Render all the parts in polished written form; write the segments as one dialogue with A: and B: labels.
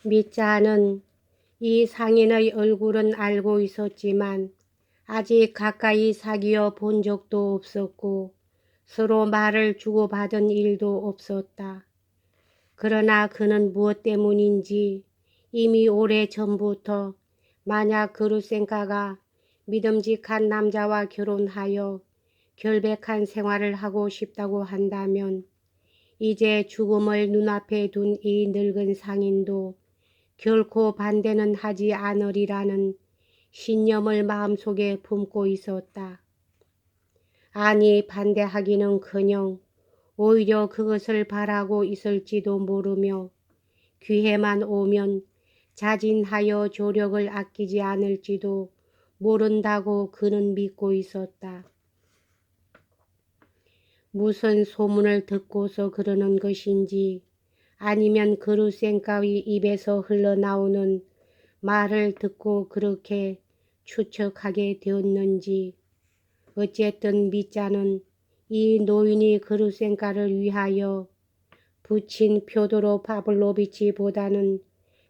A: 미자는 이 상인의 얼굴은 알고 있었지만 아직 가까이 사귀어 본 적도 없었고 서로 말을 주고받은 일도 없었다. 그러나 그는 무엇 때문인지 이미 오래 전부터 만약 그루센카가 믿음직한 남자와 결혼하여 결백한 생활을 하고 싶다고 한다면 이제 죽음을 눈앞에 둔 이 늙은 상인도 결코 반대는 하지 않으리라는 신념을 마음속에 품고 있었다. 아니 반대하기는커녕 오히려 그것을 바라고 있을지도 모르며 기회만 오면 자진하여 조력을 아끼지 않을지도 모른다고 그는 믿고 있었다. 무슨 소문을 듣고서 그러는 것인지 아니면 그루센카의 입에서 흘러나오는 말을 듣고 그렇게 추측하게 되었는지 어쨌든 미자는 이 노인이 그루센카를 위하여 부친 표도로 파블로비치보다는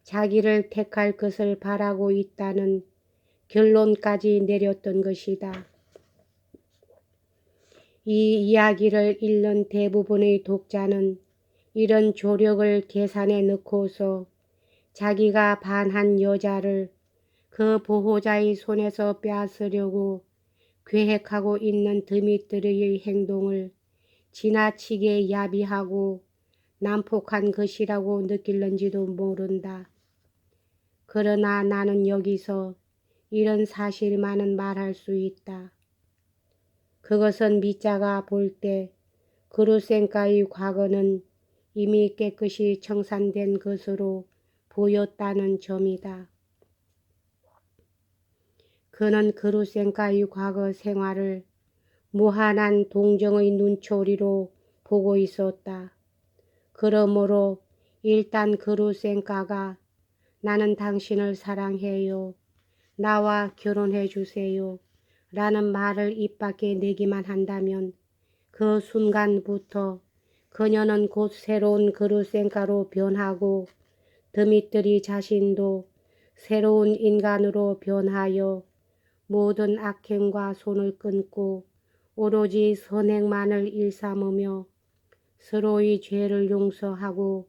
A: 자기를 택할 것을 바라고 있다는 결론까지 내렸던 것이다. 이 이야기를 읽는 대부분의 독자는 이런 조력을 계산에 넣고서 자기가 반한 여자를 그 보호자의 손에서 빼앗으려고 계획하고 있는 드미트리의 행동을 지나치게 야비하고 난폭한 것이라고 느낄는지도 모른다. 그러나 나는 여기서 이런 사실만은 말할 수 있다. 그것은 미자가 볼 때 그루센카의 과거는 이미 깨끗이 청산된 것으로 보였다는 점이다. 그는 그루센카의 과거 생활을 무한한 동정의 눈초리로 보고 있었다. 그러므로 일단 그루센카가 나는 당신을 사랑해요. 나와 결혼해 주세요. 라는 말을 입 밖에 내기만 한다면 그 순간부터 그녀는 곧 새로운 그루센카로 변하고 드미트리 자신도 새로운 인간으로 변하여 모든 악행과 손을 끊고 오로지 선행만을 일삼으며 서로의 죄를 용서하고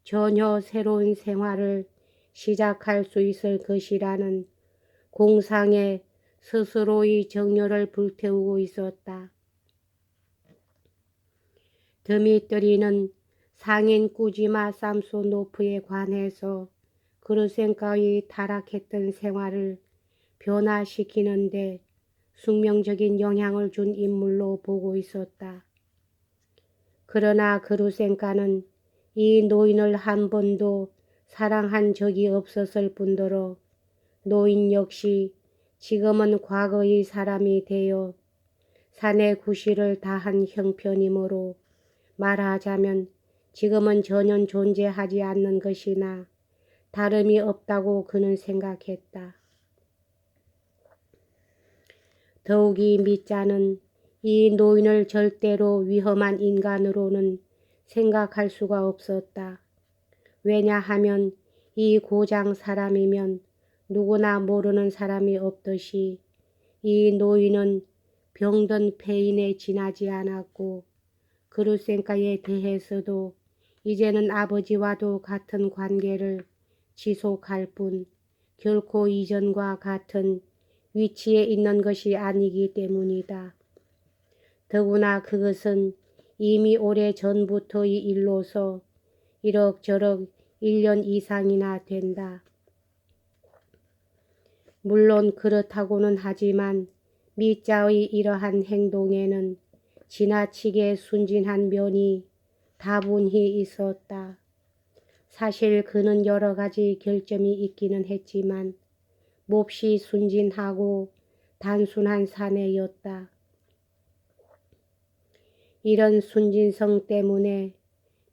A: 전혀 새로운 생활을 시작할 수 있을 것이라는 공상에 스스로의 정열을 불태우고 있었다. 드미트리는 상인 꾸지마 삼소노프에 관해서 그루센카의 타락했던 생활을 변화시키는데 숙명적인 영향을 준 인물로 보고 있었다. 그러나 그루센카는 이 노인을 한 번도 사랑한 적이 없었을 뿐더러 노인 역시 지금은 과거의 사람이 되어 사내 구실을 다한 형편이므로 말하자면 지금은 전혀 존재하지 않는 것이나 다름이 없다고 그는 생각했다. 더욱이 미자는 이 노인을 절대로 위험한 인간으로는 생각할 수가 없었다. 왜냐하면 이 고장 사람이면 누구나 모르는 사람이 없듯이 이 노인은 병든 폐인에 지나지 않았고 그루센카에 대해서도 이제는 아버지와도 같은 관계를 지속할 뿐 결코 이전과 같은 위치에 있는 것이 아니기 때문이다. 더구나 그것은 이미 오래 전부터의 일로서 이럭저럭 1년 이상이나 된다. 물론 그렇다고는 하지만 미자의 이러한 행동에는 지나치게 순진한 면이 다분히 있었다. 사실 그는 여러 가지 결점이 있기는 했지만 몹시 순진하고 단순한 사내였다. 이런 순진성 때문에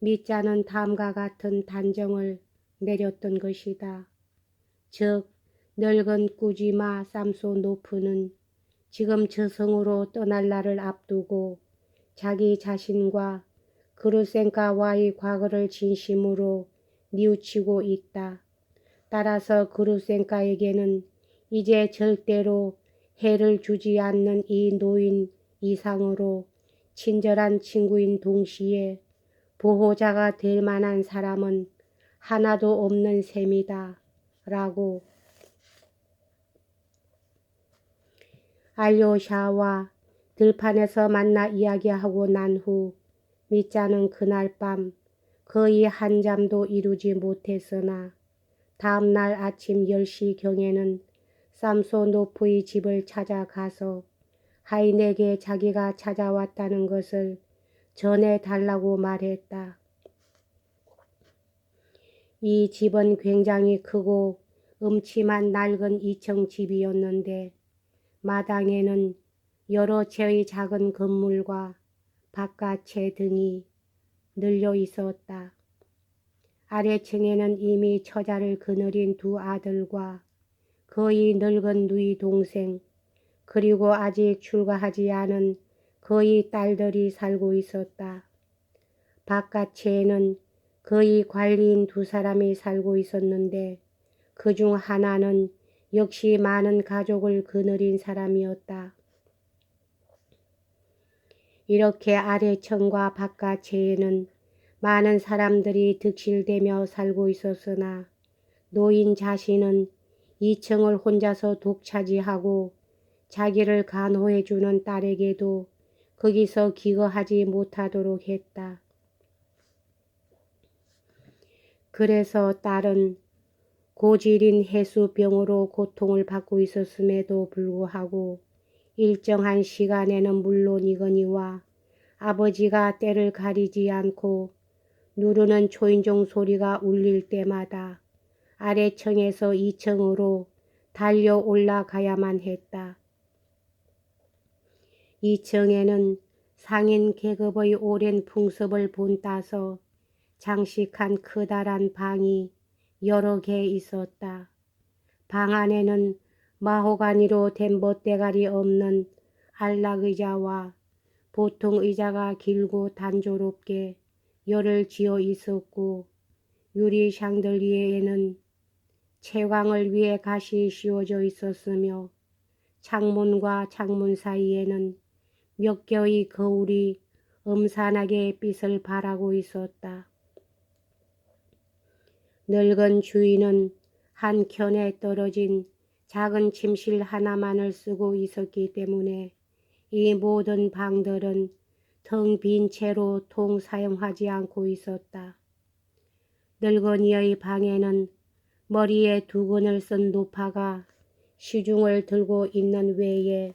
A: 미자는 다음과 같은 단정을 내렸던 것이다. 즉 늙은 꾸지마 삼소노프는 지금 저승으로 떠날 날을 앞두고 자기 자신과 그루센카와의 과거를 진심으로 뉘우치고 있다. 따라서 그루센카에게는 이제 절대로 해를 주지 않는 이 노인 이상으로 친절한 친구인 동시에 보호자가 될 만한 사람은 하나도 없는 셈이다. 라고 알료샤와 들판에서 만나 이야기하고 난 후 미짜는 그날 밤 거의 한잠도 이루지 못했으나 다음날 아침 10시경에는 삼소노프의 집을 찾아가서 하인에게 자기가 찾아왔다는 것을 전해달라고 말했다. 이 집은 굉장히 크고 음침한 낡은 2층 집이었는데 마당에는 여러 채의 작은 건물과 바깥채 등이 늘려 있었다. 아래층에는 이미 처자를 거느린 두 아들과 거의 늙은 누이 동생 그리고 아직 출가하지 않은 거의 딸들이 살고 있었다. 바깥채에는 거의 관리인 두 사람이 살고 있었는데 그중 하나는 역시 많은 가족을 거느린 사람이었다. 이렇게 아래층과 바깥채에는 많은 사람들이 득실대며 살고 있었으나 노인 자신은 2층을 혼자서 독차지하고 자기를 간호해주는 딸에게도 거기서 기거하지 못하도록 했다. 그래서 딸은 고질인 해수병으로 고통을 받고 있었음에도 불구하고 일정한 시간에는 물론이거니와 아버지가 때를 가리지 않고 누르는 초인종 소리가 울릴 때마다 아래층에서 2층으로 달려 올라가야만 했다. 2층에는 상인 계급의 오랜 풍습을 본따서 장식한 커다란 방이 여러 개 있었다. 방 안에는 마호가니로 된 멋대가리 없는 안락의자와 보통 의자가 길고 단조롭게 열을 지어 있었고 유리 샹들리에에는 채광을 위해 갓이 씌워져 있었으며 창문과 창문 사이에는 몇 개의 거울이 음산하게 빛을 발하고 있었다. 늙은 주인은 한 켠에 떨어진 작은 침실 하나만을 쓰고 있었기 때문에 이 모든 방들은 텅 빈 채로 통 사용하지 않고 있었다. 늙은이의 방에는 머리에 두건을 쓴 노파가 시중을 들고 있는 외에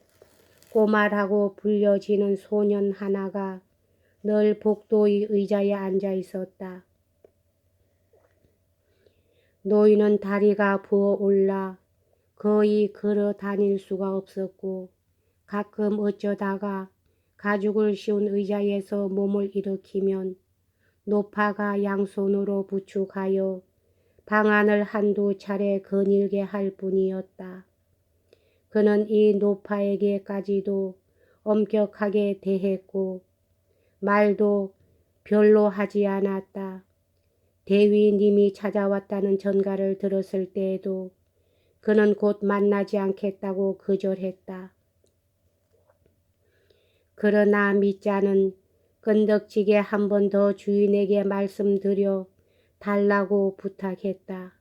A: 꼬마라고 불려지는 소년 하나가 늘 복도의 의자에 앉아 있었다. 노인은 다리가 부어올라 거의 걸어 다닐 수가 없었고 가끔 어쩌다가 가죽을 씌운 의자에서 몸을 일으키면 노파가 양손으로 부축하여 방안을 한두 차례 거닐게 할 뿐이었다. 그는 이 노파에게까지도 엄격하게 대했고 말도 별로 하지 않았다. 대위님이 찾아왔다는 전가를 들었을 때에도 그는 곧 만나지 않겠다고 거절했다. 그러나 미짜는 끈덕지게 한 번 더 주인에게 말씀드려 달라고 부탁했다.